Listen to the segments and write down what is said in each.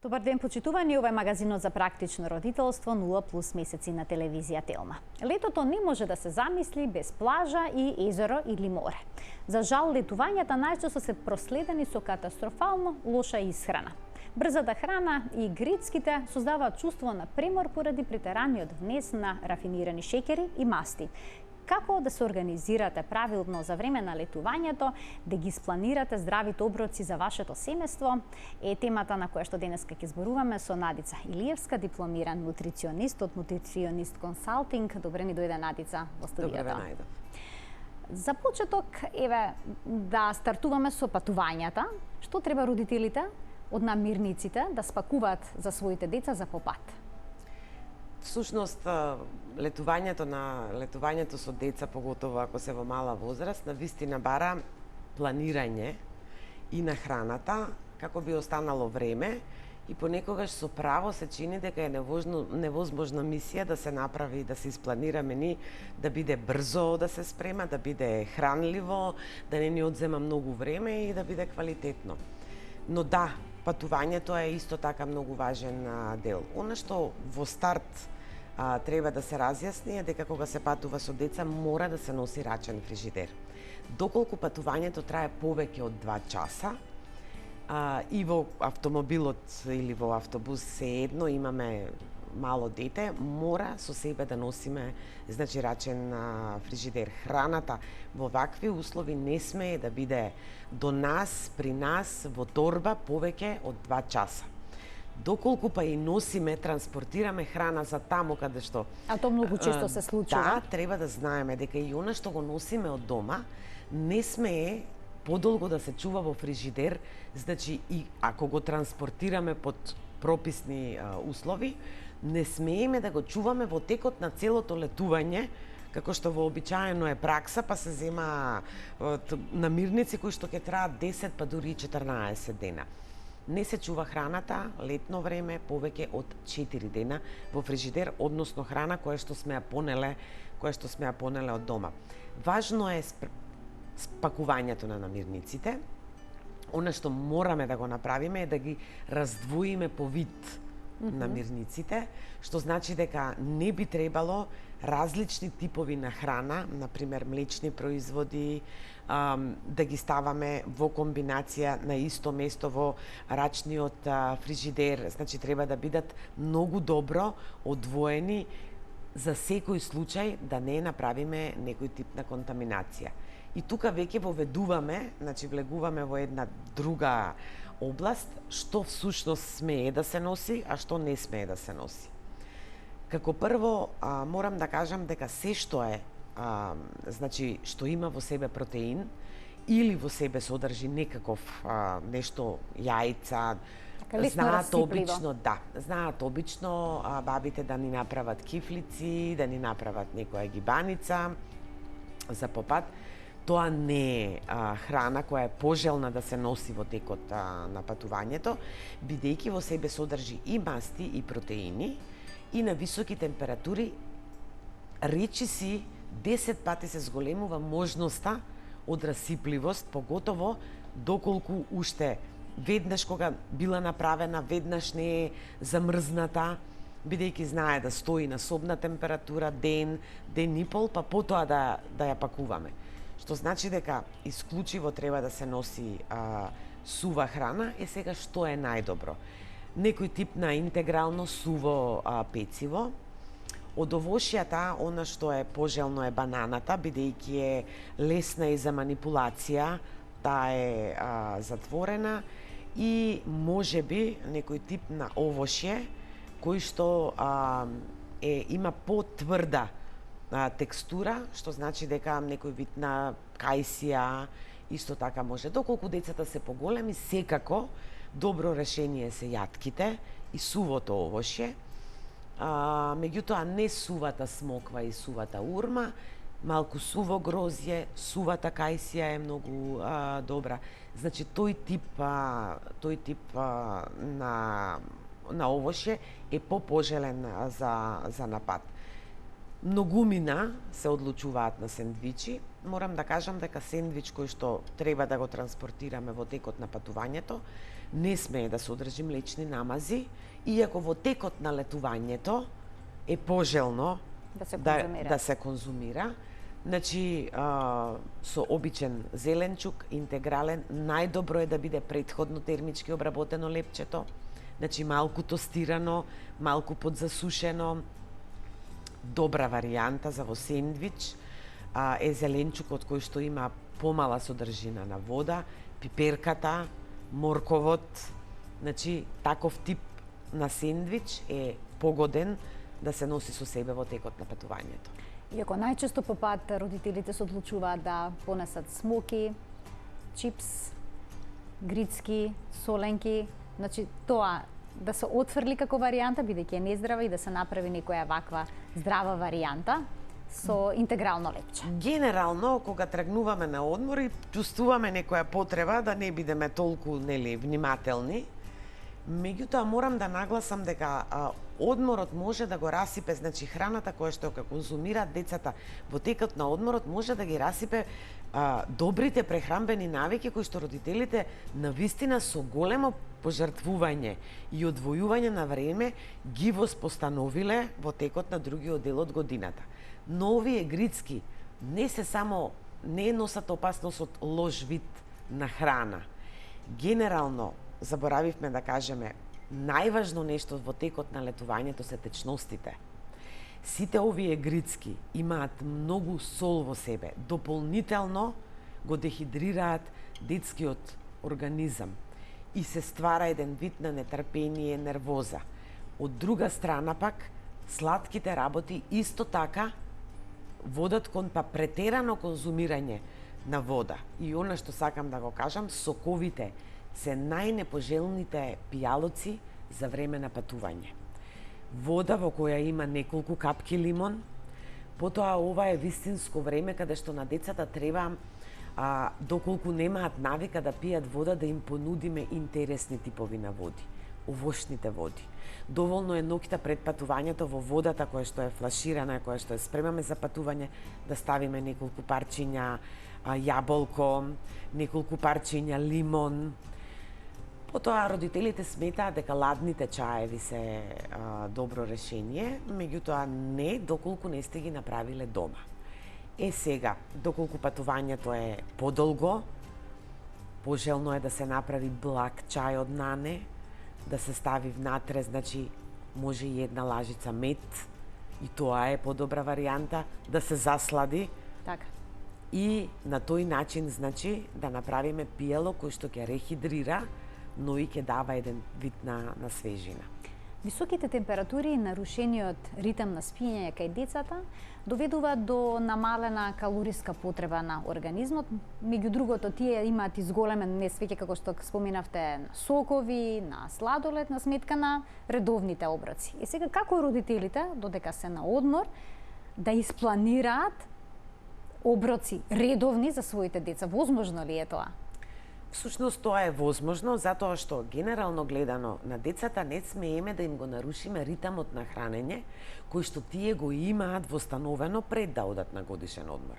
Добар ден, почитувани, ова е магазинот за практично родителство 0+ месеци на телевизија Телма. Летото не може да се замисли без плажа и езеро или море. За жал, летувањата најчесто се проследени со катастрофално лоша исхрана. Брзата храна и грицките создаваат чувство на премор поради претераниот внес на рафинирани шеќери и масти. Како да се организирате правилно за време на летувањето, да ги спланирате здравите оброци за вашето семејство, е темата на која што денеска ќе зборуваме со Надица Илиевска, дипломиран нутриционист од Нутриционист консалтинг. Добре ни дојде, Надица, во студиото. Добре ве најдов. За почеток, да стартуваме со патувањата. Што треба родителите од намирниците да спакуваат за своите деца за попат? Всушност, летувањето со деца, поготово ако се во мала возраст, навистина бара планирање и на храната, како би останало време, и понекогаш со право се чини дека е невозможна мисија да се направи, да се испланираме ни, да биде брзо да се спрема, да биде хранливо, да не ни одзема многу време и да биде квалитетно. Но да, патувањето е исто така многу важен дел. Она што во старт треба да се разјасни е дека кога се патува со деца мора да се носи рачен фрижидер. Доколку патувањето трае повеќе од 2 часа, и во автомобилот или во автобус се едно имаме мало дете, мора со себе да носиме рачен фрижидер. Храната во вакви услови не смее да биде до нас, при нас, во торба повеќе од 2 часа. Доколку па и носиме, транспортираме храна за таму каде што... А то многу често се случува. Да, треба да знаеме дека и она што го носиме од дома не смее подолго да се чува во фрижидер, значи и ако го транспортираме под прописни услови, не смееме да го чуваме во текот на целото летување, како што вообичаено е пракса, па се зема намирници кои што ќе траат 10 па дури и 14 дена. Не се чува храната летно време повеќе од 4 дена во фрижидер, односно храна која што сме ја понеле од дома. Важно е спакувањето на намирниците. Она што мораме да го направиме е да ги раздвоиме по вид намирниците, што значи дека не би требало различни типови на храна, например млечни производи, да ги ставаме во комбинација на исто место во рачниот фрижидер. Значи треба да бидат многу добро одвоени за секој случај да не направиме некој тип на контаминација. И тука веќе воведуваме, значи влегуваме во една друга област, што всушност смее да се носи, а што не смее да се носи. Како прво, морам да кажам дека се што е, значи, што има во себе протеин, или во себе содржи некаков нешто, јајца, знаат обично бабите да ни направат кифлици, да ни направат некоја гибаница за попат. Тоа не е храна која е пожелна да се носи во текот на патувањето, бидејќи во себе содржи и масти и протеини, и на високи температури речиси 10 пати се зголемува можноста од расипливост, поготово доколку уште веднаш кога била направена, веднаш не е замрзната, бидејќи знае да стои на собна температура ден и пол, па потоа да ја пакуваме. Што значи дека исклучиво треба да се носи сува храна. Сега што е најдобро? Некој тип на интегрално суво пециво. Од овошјата, она што е пожелно е бананата, бидејќи е лесна и за манипулација, таа е затворена, и можеби некој тип на овошје кој што има потврда текстура, што значи дека некој вид на кајсија исто така може. Доколку децата се поголеми, секако добро решение се јатките и сувото овошје. Меѓутоа не сувата смоква и сувата урма, малку суво грозје, сувата кајсија е многу добра. Значи тој тип на овошје е попожелен за напад. Многумина се одлучуваат на сендвичи. Морам да кажам дека сендвич кој што треба да го транспортираме во текот на патувањето, не смее да содржи млечни намази, иако во текот на летувањето е пожелно да се конзумира. Значи, со обичен зеленчук, интегрален, најдобро е да биде претходно термички обработено лепчето, значи малку тостирано, малку подзасушено. Добра варијанта за во сендвич е зеленчукот кој што има помала содржина на вода, пиперката, морковот. Значи, таков тип на сендвич е погоден да се носи со себе во текот на патувањето. Иако најчесто по пат родителите се одлучуваат да понесат смоки, чипс, грицки, соленки, значи тоа да се отфрли како варијанта, бидејќи е нездрава, и да се направи некоја ваква здрава варијанта со интегрално лепче. Генерално, кога тргнуваме на одмори, чувствуваме некоја потреба да не бидеме толку внимателни. Меѓутоа, морам да нагласам дека одморот може да го расипе, значи храната која што ја конзумираат децата во текот на одморот може да ги расипе добрите прехранбени навики кои што родителите навистина со големо пожртвување и одвојување на време ги воспостановиле во текот на другиот дел од годината. Но овие грицки не носат опасност од лош вид на храна. Генерално, заборавивме да кажеме, најважно нешто во текот на летувањето се течностите. Сите овие грицки имаат многу сол во себе, дополнително го дехидрираат детскиот организам и се ствара еден вид на нетрпение, нервоза. Од друга страна пак, сладките работи исто така водат кон претерано конзумирање на вода. И она што сакам да го кажам, соковите се најнепожелните пијалоци за време на патување. Вода во која има неколку капки лимон, потоа ова е вистинско време каде што на децата треба, доколку немаат навика да пијат вода, да им понудиме интересни типови на води, овошните води. Доволно е ноќта пред патувањето во водата која што е флаширана, која што е спремаме за патување, да ставиме неколку парчиња јаболко, неколку парчиња лимон. Потоа родителите сметаат дека ладните чаеви се добро решение, меѓутоа не доколку не сте ги направиле дома. Сега, доколку патувањето е подолго, пожелно е да се направи благ чај од нане, да се стави внатре, значи може и една лажица мед, и тоа е подобра варијанта, да се заслади. Така. И на тој начин, значи, да направиме пијало кој што ќе рехидрира, но и ќе дава еден вид на свежина. Високите температури и нарушениот ритм на спиење кај децата доведуваат до намалена калориска потреба на организмот. Меѓу другото, тие имаат изголемен несвеќе, како што споменавте, на сокови, на сладолед, на сметка на редовните оброци. И сега, како родителите, додека се на одмор, да испланираат оброци редовни за своите деца? Возможно ли е тоа? Всушност тоа е возможно, затоа што генерално гледано на децата не смееме да им го нарушиме ритмот на хранење, кој што тие го имаат востановено пред да одат на годишен одмор.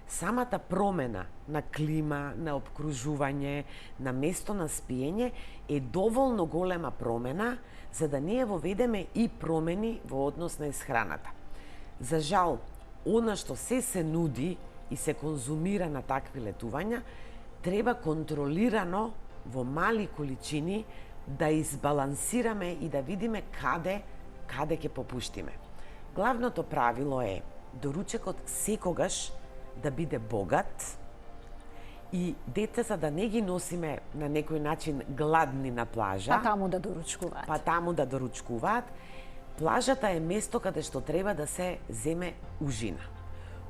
Самата промена на клима, на обкружување, на место на спиење е доволно голема промена за да ние воведеме и промени во однос на исхраната. За жал, она што се нуди и се конзумира на такви летувања, треба контролирано во мали количини да избалансираме и да видиме каде ќе попуштиме. Главното правило е доручекот секогаш да биде богат и децата да не ги носиме на некој начин гладни на плажа. Па таму да доручкуваат. Плажата е место каде што треба да се земе ужина.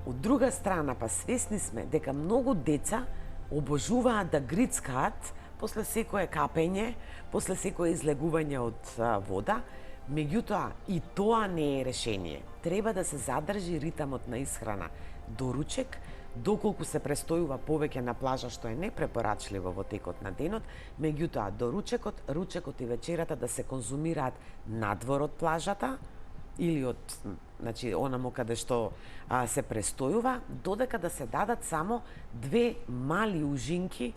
Од друга страна, па свесни сме дека многу деца обожуваат да грицкаат после секое капење, после секое излегување од вода, меѓутоа и тоа не е решение. Треба да се задржи ритмот на исхрана доручек, доколку се престојува повеќе на плажа, што е непрепорачливо во текот на денот, меѓутоа доручекот, ручекот и вечерата да се конзумираат надвор од плажата или од значи онамо каде што се престојува, додека да се дадат само 2 мали ужинки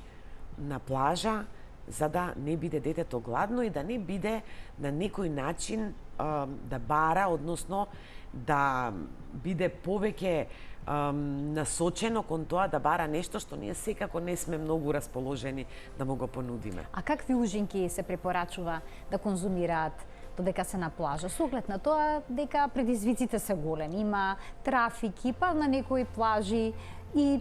на плажа, за да не биде детето гладно и да не биде на некој начин да бара, односно да биде повеќе насочено кон тоа да бара нешто што ние секако не сме многу расположени да му го понудиме. А какви ужинки се препорачува да конзумираат додека се на плажа? Со оглед на тоа дека предизвиците се големи, има трафики, па на некои плажи и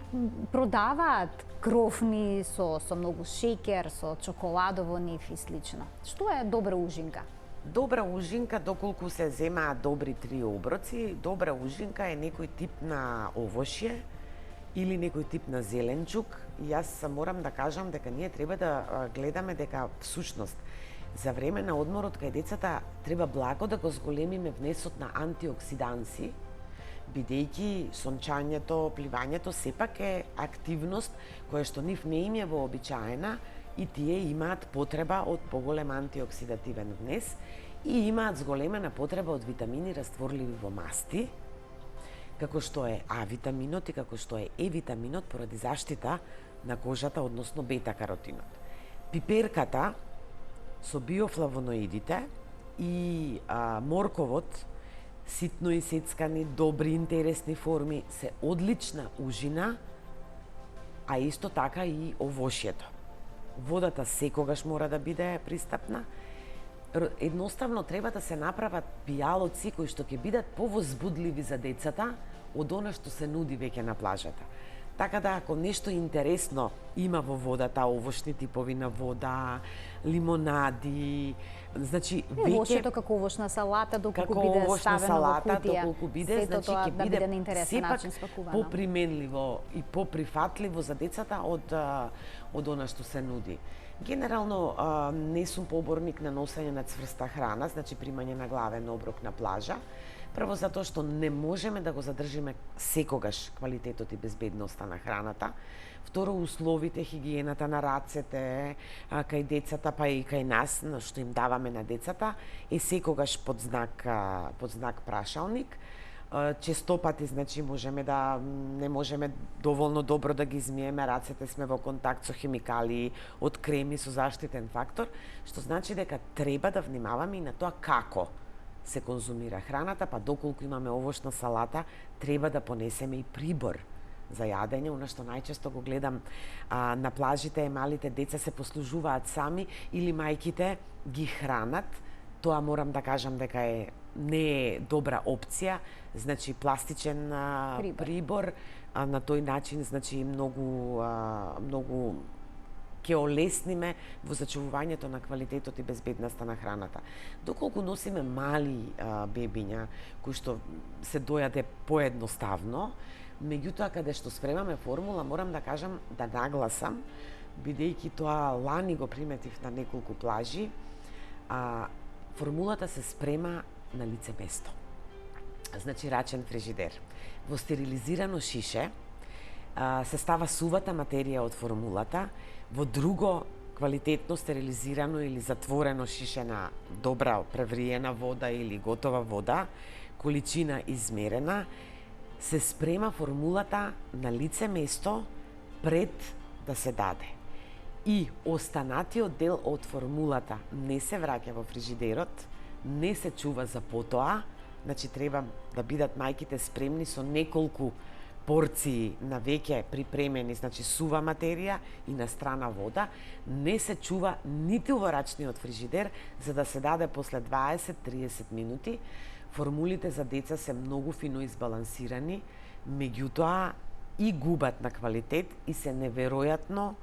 продаваат крофни со многу шеќер, со чоколадово нив и слично. Што е добра ужинка? Добра ужинка, доколку се земаат добри 3 оброци, добра ужинка е некој тип на овошје или некој тип на зеленчук. И јас морам да кажам дека ние треба да гледаме дека всушност за време на одморот кај децата треба благо да го зголемиме внесот на антиоксиданси, бидејќи сончањето, пливањето сепак е активност која што нив не им е вообичаена и тие имаат потреба од поголем антиоксидативен внес и имаат зголемена потреба од витамини растворливи во масти, како што е А витаминот и како што е Е витаминот поради заштита на кожата, односно бета-каротинот. Пиперката со биофлавоноидите и морковот, ситно исецкани, добри, интересни форми, се одлична ужина, а исто така и овошјето. Водата секогаш мора да биде пристапна. Едноставно треба да се направат пијалоци кои што ќе бидат повозбудливи за децата од она што се нуди веќе на плажата. Така да ако нешто интересно има во водата, овошни типови на вода, лимонади, значи веќе овошјето како овошна салата доколку биде ставено во кутија, доколку биде, значи ќе да биде на интересен сепак начин спакувано. поприменливо и поприфатливо за децата од она што се нуди. Генерално не сум поборник на носење на цврста храна, значи примање на главен оброк на плажа. Прво затоа што не можеме да го задржиме секогаш квалитетот и безбедноста на храната. Второ, условите, хигиената на рацете кај децата, па и кај нас, што им даваме на децата, е секогаш под знак прашалник. Често пати, значи, не можеме доволно добро да ги измиеме рацете, сме во контакт со химикалии, од креми со заштитен фактор, што значи дека треба да внимаваме и на тоа како се конзумира храната, па доколку имаме овошна салата, треба да понесеме и прибор за јадење. Она што најчесто го гледам на плажите, малите деца се послужуваат сами или мајките ги хранат. Тоа морам да кажам дека не е добра опција, значи пластичен прибор на тој начин, значи многу ќе олесниме во зачувувањето на квалитетот и безбедноста на храната. Доколку носиме мали бебиња кои што се дојаде поедноставно, меѓутоа каде што спремаме формула, морам да кажам да нагласам, бидејќи тоа лани го приметив на неколку плажи, формулата се спрема на лице место. Значи рачен фрижидер. Во стерилизирано шише се става сувата материја од формулата во друго квалитетно стерилизирано или затворено шише на добра превриена вода или готова вода, количина измерена, се спрема формулата на лице место пред да се даде. И останатиот дел од формулата не се враќа во фрижидерот, не се чува за потоа, значи треба да бидат мајките спремни со неколку порции на веќе припремени, значи сува материја и на страна вода, не се чува ниту во рачниот фрижидер за да се даде после 20-30 минути. Формулите за деца се многу фино избалансирани, меѓутоа и губат на квалитет и се неверојатно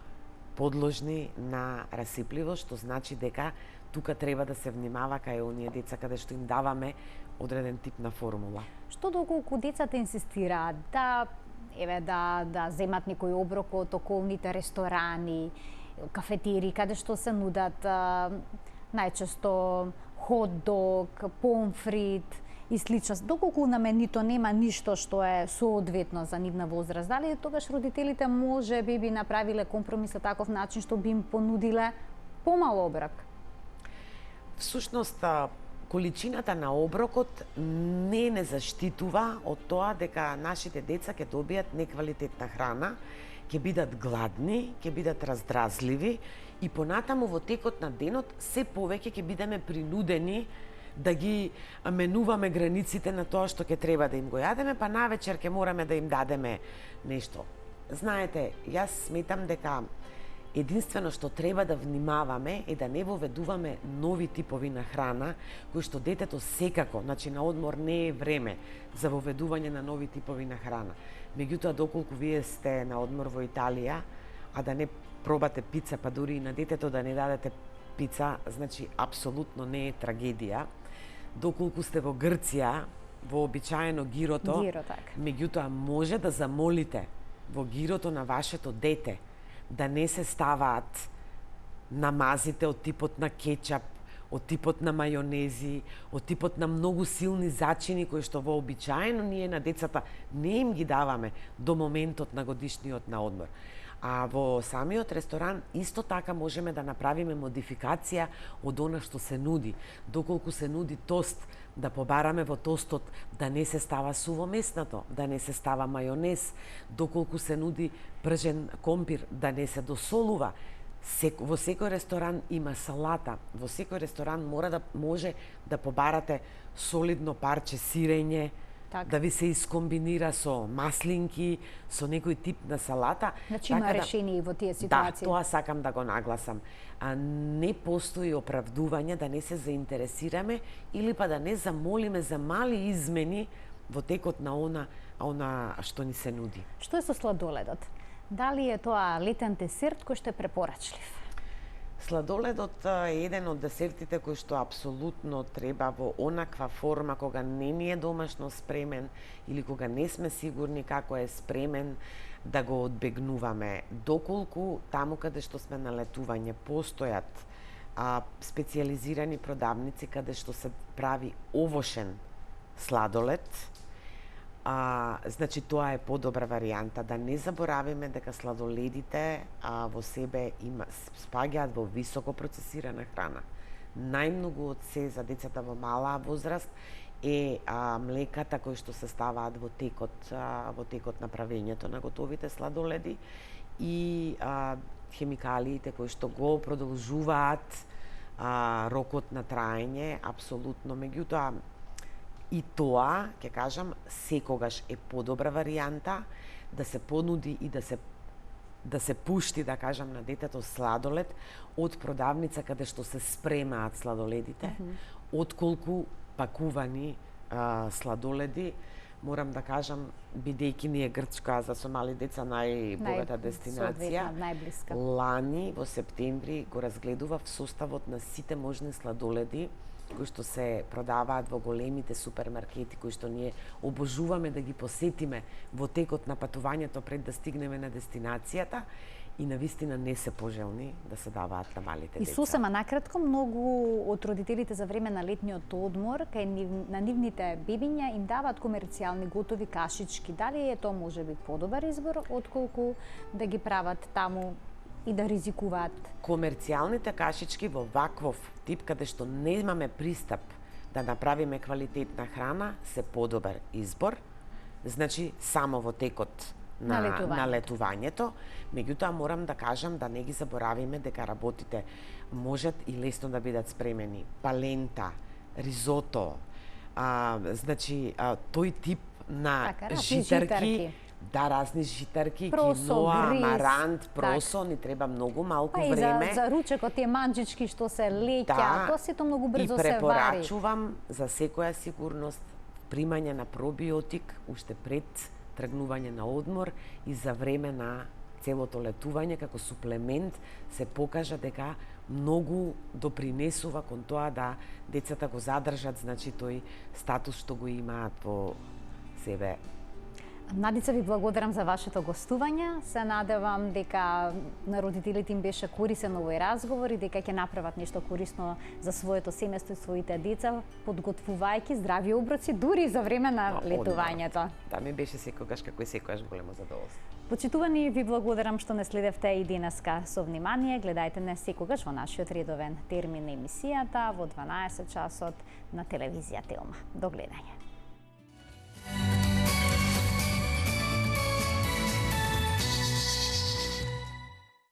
подложни на расипливост, што значи дека тука треба да се внимава кај оние деца каде што им даваме одреден тип на формула. Што доколку децата инсистираат да земат некој оброк од околните ресторани, кафетери, каде што се нудат најчесто хот-дог, помфрит и слично. Доколку наменито нема ништо што е соодветно за нивна возраст, дали тогаш родителите може би направиле компромис на таков начин што би им понудиле помал оброк? Всушност, количината на оброкот не заштитува од тоа дека нашите деца ќе добијат неквалитетна храна, ќе бидат гладни, ќе бидат раздразливи и понатаму во текот на денот се повеќе ќе бидеме принудени да ги менуваме границите на тоа што ќе треба да им го јадеме, па навечер ќе мораме да им дадеме нешто. Знаете, јас сметам дека единствено што треба да внимаваме е да не воведуваме нови типови на храна, кои што детето секако, значи на одмор не е време за воведување на нови типови на храна. Меѓутоа, доколку вие сте на одмор во Италија, а да не пробате пица, па дури и на детето да не дадете пица, значи апсолутно не е трагедија. Доколку сте во Грција, вообичаено гирото, меѓутоа може да замолите во гирото на вашето дете да не се ставаат намазите од типот на кетчап, од типот на мајонези, од типот на многу силни зачини кои што вообичаено ние на децата не им ги даваме до моментот на годишниот на одмор. А во самиот ресторан исто така можеме да направиме модификација од она што се нуди. Доколку се нуди тост, да побараме во тостот да не се става сувомеснато, да не се става мајонез. Доколку се нуди пржен компир, да не се досолува. Во секој ресторан има салата, во секој ресторан може да побарате солидно парче сирење, да ви се искомбинира со маслинки, со некој тип на салата. Значи има решение во тие ситуации. Да, тоа сакам да го нагласам. Не постои оправдување да не се заинтересираме или па да не замолиме за мали измени во текот на она што ни се нуди. Што е со сладоледот? Дали е тоа летен десерт кој што е препорачлив? Сладоледот е еден од десертите кој што апсолутно треба во онаква форма кога не ни е домашно спремен или кога не сме сигурни како е спремен да го одбегнуваме. Доколку таму каде што сме на летување постојат специјализирани продавници каде што се прави овошен сладолед, значи тоа е подобра варијанта. Да не заборавиме дека сладоледите во себе спаѓаат во високо процесирана храна. Најмногу од се за децата во мала возраст е млеката кои што се ставаат во текот на правењето на готовите сладоледи и хемикалиите кои што го продолжуваат рокот на траење, апсолутно. Меѓутоа, и тоа, ќе кажам, секогаш е подобра варијанта да се понуди и да се пушти, да кажам, на детето сладолед од продавница каде што се спремаат сладоледите, отколку пакувани сладоледи. Морам да кажам, бидејќи ни е Грчка за со мали деца најбогата дестинација, лани во септември го разгледував составот на сите можни сладоледи кои што се продаваат во големите супермаркети, кои што ние обожуваме да ги посетиме во текот на патувањето пред да стигнеме на дестинацијата и навистина не се пожелни да се даваат на малите деца. И сосема накратко, многу од родителите за време на летниот одмор на нивните бебиња им даваат комерцијални готови кашички. Дали е тоа можеби подобар избор отколку да ги прават таму и да ризикуваат? Комерцијалните кашички во ваквов тип каде што немаме пристап да направиме квалитетна храна се подобар избор. Значи само во текот на летувањето. Меѓутоа морам да кажам да не ги заборавиме дека работите можат и лесно да бидат спремени. Палента, ризото, значи тој тип на житарки. Да, разни житарки, киноа, марант, просо, ни треба многу малку време. И за ручекот тие манџички што се леќа, тоа сето многу брзо се вари. И препорачувам за секоја сигурност примање на пробиотик уште пред тргнување на одмор и за време на целото летување како суплемент се покажа дека многу допринесува кон тоа да децата го задржат, значи тој статус што го имаат во себе. Надица, ви благодарам за вашето гостување. Се надевам дека на родителите им беше корисен овој разговор и дека ќе направат нешто корисно за своето семејство и своите деца, подготвувајќи здрави оброци дури за време на летувањето. Да, ми беше секогаш како и секогаш големо задоволство. Почитувани, ви благодарам што не следевте и денеска со внимание. Гледајте не секогаш во нашиот редовен термин на емисијата во 12 часот на телевизија Телма. До гледање.